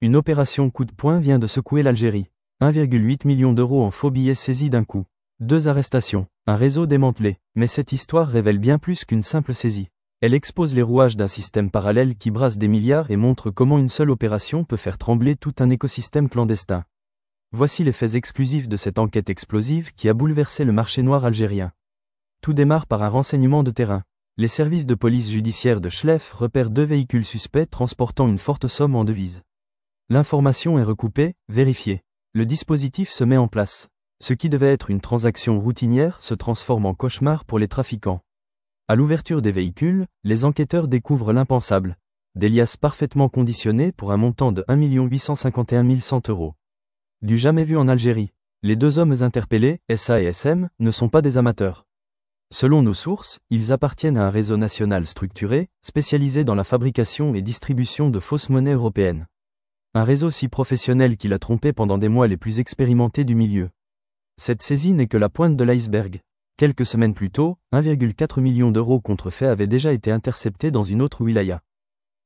Une opération coup de poing vient de secouer l'Algérie. 1,8 million d'euros en faux billets saisis d'un coup. 2 arrestations, un réseau démantelé. Mais cette histoire révèle bien plus qu'une simple saisie. Elle expose les rouages d'un système parallèle qui brasse des milliards et montre comment une seule opération peut faire trembler tout un écosystème clandestin. Voici les faits exclusifs de cette enquête explosive qui a bouleversé le marché noir algérien. Tout démarre par un renseignement de terrain. Les services de police judiciaire de Chlef repèrent 2 véhicules suspects transportant une forte somme en devises. L'information est recoupée, vérifiée. Le dispositif se met en place. Ce qui devait être une transaction routinière se transforme en cauchemar pour les trafiquants. À l'ouverture des véhicules, les enquêteurs découvrent l'impensable. Des liasses parfaitement conditionnées pour un montant de 1 851 100 euros. Du jamais vu en Algérie. Les 2 hommes interpellés, SA et SM, ne sont pas des amateurs. Selon nos sources, ils appartiennent à un réseau national structuré, spécialisé dans la fabrication et distribution de fausses monnaies européennes. Un réseau si professionnel qu'il a trompé pendant des mois les plus expérimentés du milieu. Cette saisie n'est que la pointe de l'iceberg. Quelques semaines plus tôt, 1,4 million d'euros contrefaits avaient déjà été interceptés dans une autre wilaya.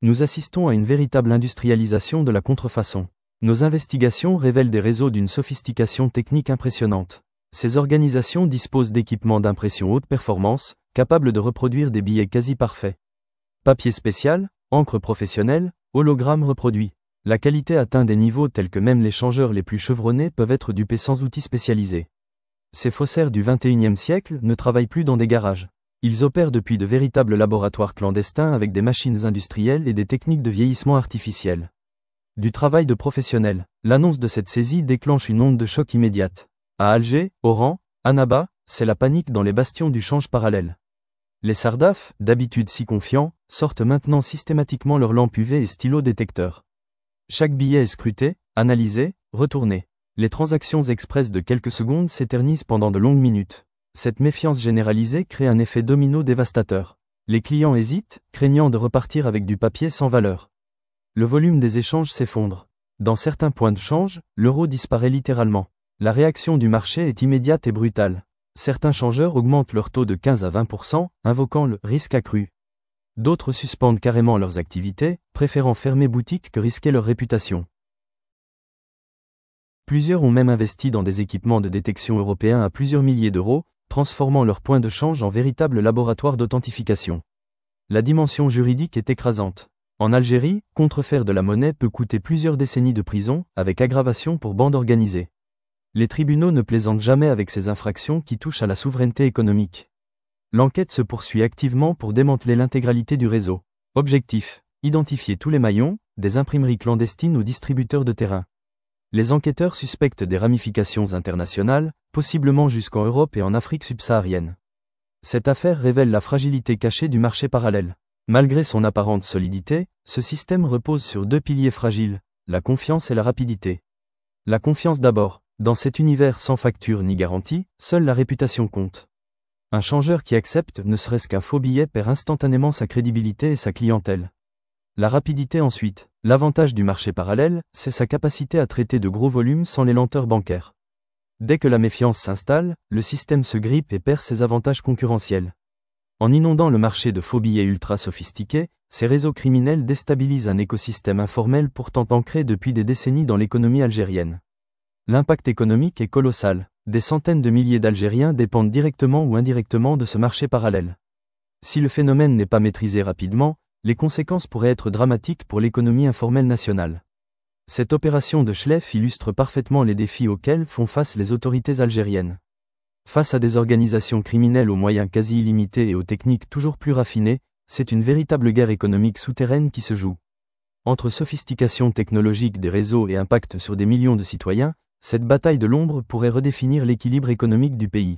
Nous assistons à une véritable industrialisation de la contrefaçon. Nos investigations révèlent des réseaux d'une sophistication technique impressionnante. Ces organisations disposent d'équipements d'impression haute performance, capables de reproduire des billets quasi parfaits. Papier spécial, encre professionnelle, hologramme reproduit. La qualité atteint des niveaux tels que même les changeurs les plus chevronnés peuvent être dupés sans outils spécialisés. Ces faussaires du XXIe siècle ne travaillent plus dans des garages. Ils opèrent depuis de véritables laboratoires clandestins avec des machines industrielles et des techniques de vieillissement artificiel. Du travail de professionnels, l'annonce de cette saisie déclenche une onde de choc immédiate. À Alger, Oran, Annaba, c'est la panique dans les bastions du change parallèle. Les sardafs, d'habitude si confiants, sortent maintenant systématiquement leurs lampes UV et stylos détecteurs. Chaque billet est scruté, analysé, retourné. Les transactions express de quelques secondes s'éternisent pendant de longues minutes. Cette méfiance généralisée crée un effet domino dévastateur. Les clients hésitent, craignant de repartir avec du papier sans valeur. Le volume des échanges s'effondre. Dans certains points de change, l'euro disparaît littéralement. La réaction du marché est immédiate et brutale. Certains changeurs augmentent leur taux de 15 à 20%, invoquant le risque accru. D'autres suspendent carrément leurs activités, préférant fermer boutique que risquer leur réputation. Plusieurs ont même investi dans des équipements de détection européens à plusieurs milliers d'euros, transformant leurs points de change en véritables laboratoires d'authentification. La dimension juridique est écrasante. En Algérie, contrefaire de la monnaie peut coûter plusieurs décennies de prison, avec aggravation pour bande organisée. Les tribunaux ne plaisantent jamais avec ces infractions qui touchent à la souveraineté économique. L'enquête se poursuit activement pour démanteler l'intégralité du réseau. Objectif: identifier tous les maillons, des imprimeries clandestines aux distributeurs de terrain. Les enquêteurs suspectent des ramifications internationales, possiblement jusqu'en Europe et en Afrique subsaharienne. Cette affaire révèle la fragilité cachée du marché parallèle. Malgré son apparente solidité, ce système repose sur 2 piliers fragiles, la confiance et la rapidité. La confiance d'abord. Dans cet univers sans facture ni garantie, seule la réputation compte. Un changeur qui accepte ne serait-ce qu'un faux billet perd instantanément sa crédibilité et sa clientèle. La rapidité ensuite. L'avantage du marché parallèle, c'est sa capacité à traiter de gros volumes sans les lenteurs bancaires. Dès que la méfiance s'installe, le système se grippe et perd ses avantages concurrentiels. En inondant le marché de faux billets ultra sophistiqués, ces réseaux criminels déstabilisent un écosystème informel pourtant ancré depuis des décennies dans l'économie algérienne. L'impact économique est colossal. Des centaines de milliers d'Algériens dépendent directement ou indirectement de ce marché parallèle. Si le phénomène n'est pas maîtrisé rapidement, les conséquences pourraient être dramatiques pour l'économie informelle nationale. Cette opération de Chlef illustre parfaitement les défis auxquels font face les autorités algériennes. Face à des organisations criminelles aux moyens quasi illimités et aux techniques toujours plus raffinées, c'est une véritable guerre économique souterraine qui se joue. Entre sophistication technologique des réseaux et impact sur des millions de citoyens, cette bataille de l'ombre pourrait redéfinir l'équilibre économique du pays.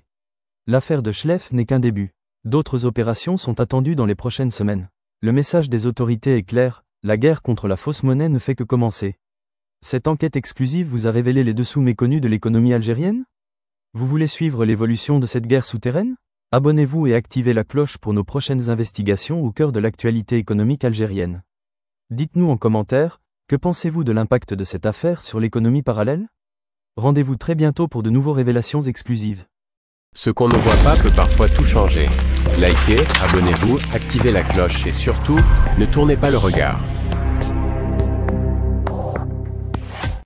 L'affaire de Chlef n'est qu'un début. D'autres opérations sont attendues dans les prochaines semaines. Le message des autorités est clair, la guerre contre la fausse monnaie ne fait que commencer. Cette enquête exclusive vous a révélé les dessous méconnus de l'économie algérienne ? Vous voulez suivre l'évolution de cette guerre souterraine ? Abonnez-vous et activez la cloche pour nos prochaines investigations au cœur de l'actualité économique algérienne. Dites-nous en commentaire, que pensez-vous de l'impact de cette affaire sur l'économie parallèle ? Rendez-vous très bientôt pour de nouvelles révélations exclusives. Ce qu'on ne voit pas peut parfois tout changer. Likez, abonnez-vous, activez la cloche et surtout, ne tournez pas le regard.